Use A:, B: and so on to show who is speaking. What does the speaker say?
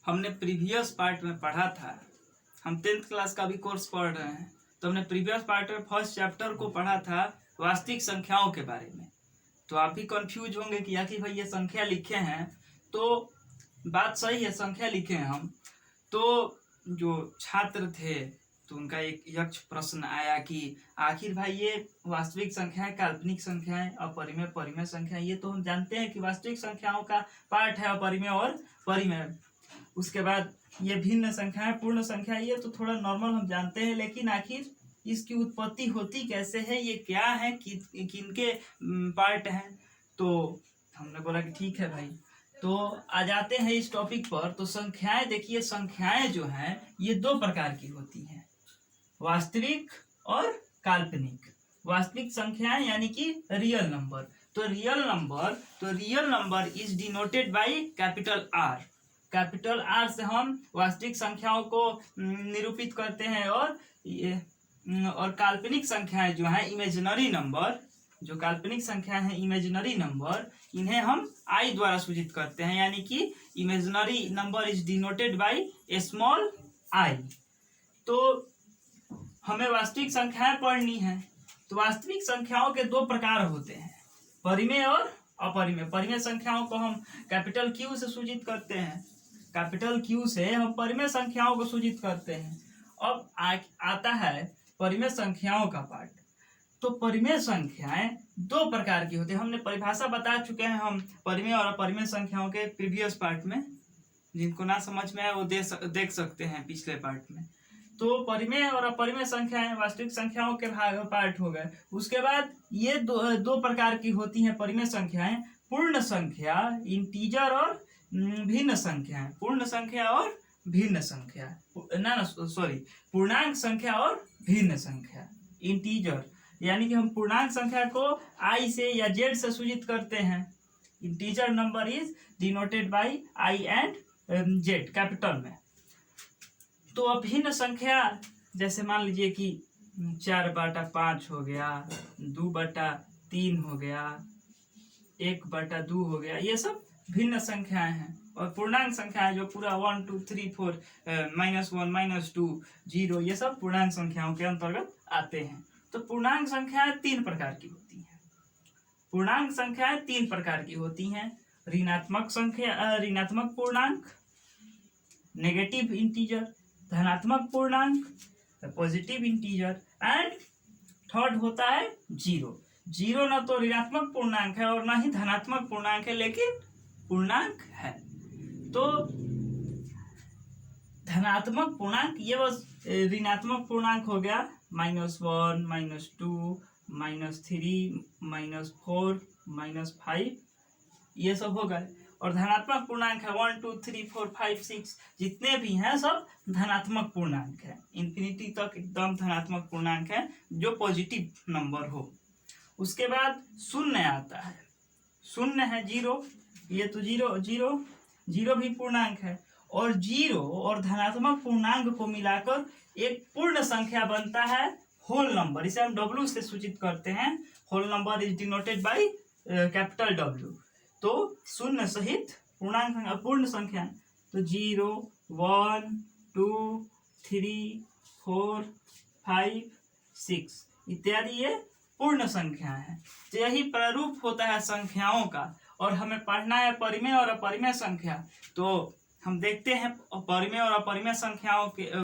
A: हमने previous part में पढ़ा था, हम 10th क्लास का भी कोर्स पढ़ रहे हैं, तो हमने प्रीवियस पार्ट में फर्स्ट चैप्टर को पढ़ा था वास्तविक संख्याओं के बारे में। तो आप भी कंफ्यूज होंगे कि आखिर भाई ये संख्या लिखे हैं, तो बात सही है, संख्या लिखे हैं हम। तो जो छात्र थे तो उनका एक यक्ष प्रश्न आया कि आखिर भाई ये वास्तविक संख्या है, काल्पनिक संख्या है, अपरिमेय परिमेय संख्या है। ये तो हम जानते हैं कि वास्तविक संख्याओं का पार्ट है अपरिमेय और परिमेय। उसके बाद ये भिन्न संख्या है, पूर्ण संख्या, ये तो थोड़ा नॉर्मल हम जानते हैं, लेकिन आखिर इसकी उत्पत्ति होती कैसे है, ये क्या है, किनके पार्ट हैं। तो हमने बोला कि ठीक है भाई, तो आ जाते हैं इस टॉपिक पर। तो संख्याएं देखिए, संख्याएं जो हैं ये दो प्रकार की होती हैं, वास्तविक और काल्पनिक। वास्तविक संख्याएं यानी कि रियल नंबर। तो real number is denoted by capital R. Capital R से हम वास्तविक संख्याओं को निरूपित करते हैं, और काल्पनिक संख्याएं जो है इमेजिनरी नंबर, जो काल्पनिक संख्या है इमेजिनरी नंबर, इन्हें हम आई द्वारा सूचित करते हैं, यानी कि imaginary number is denoted by small I. तो हमें वास्तविक संख्याएं पढ़नी है। तो वास्तविक संख्याओं के दो प्रकार होते हैं, परिमेय और अपरिमेय। परिमेय संख्याओं को हम कैपिटल क्यू से सूचित करते हैं, कैपिटल क्यू से हम परिमेय संख्याओं को सूचित करते हैं। अब आता है परिमेय संख्याओं का पार्ट। तो परिमेय संख्याएं दो प्रकार की होती है। हमने परिभाषा बता चुके हैं हम परिमेय और अपरिमेय संख्याओं के प्रीवियस पार्ट में, जिनको ना समझ में आए वो देख सकते हैं पिछले पार्ट में। तो परिमेय और अपरिमेय संख्याएं वास्तविक संख्याओं के पार्ट हो गए। उसके बाद ये दो प्रकार की होती हैं परिमेय संख्याएं, पूर्ण संख्या इंटीजर और भिन्न संख्याएं। पूर्ण संख्या और भिन्न संख्या, पूर्णांक संख्या और भिन्न संख्या, इंटीजर, यानी कि हम पूर्णांक संख्या को आई से या जेड से सूचित करते हैं। Integer number is denoted bye I and Z capital में। तो अभिन्न संख्या जैसे मान लीजिए कि 4/5 हो गया, 2/3 हो गया, 1/2 हो गया, ये सब भिन्न संख्याएं हैं। और पूर्णांक संख्याएं जो पूरा 1 2 3 4 -1 -2 0, ये सब पूर्णांक संख्याओं के अंतर्गत आते हैं। तो पूर्णांक संख्याएं तीन प्रकार की होती हैं। पूर्णांक संख्याएं तीन प्रकार की होती हैं, ऋणात्मक पूर्णांक, नेगेटिव इंटीजर, धनात्मक पूर्णांक, पॉजिटिव इंटीजर, एंड थर्ड होता है जीरो। जीरो ना तो ऋणात्मक पूर्णांक है और ना ही धनात्मक पूर्णांक है, लेकिन पूर्णांक है। तो धनात्मक पूर्णांक ये बस ऋणात्मक पूर्णांक हो गया, -1 -2 -3 -4 -5, ये सब हो गए। और धनात्मक पूर्णांक है 1 2 3 4 5 6, जितने भी हैं सब धनात्मक पूर्णांक है। इंफिनिटी तक एकदम धनात्मक पूर्णांक है जो पॉजिटिव नंबर हो। उसके बाद शून्य आता है, शून्य है जीरो, ये तो जीरो भी पूर्णांक है। और जीरो और धनात्मक पूर्णांक को मिलाकर एक पूर्ण संख्या बनता है, होल नंबर। इसे हम डब्ल्यू से सूचित करते हैं। Whole number is denoted by capital W. तो शून्य सहित पूर्ण संख्या, तो 0 1 2 3 4 5 6 इत्यादि ये पूर्ण संख्या है। तो यही प्रारूप होता है संख्याओं का। और हमें पढ़ना है परिमेय और अपरिमेय संख्या। तो हम देखते हैं परिमेय और अपरिमेय संख्याओं के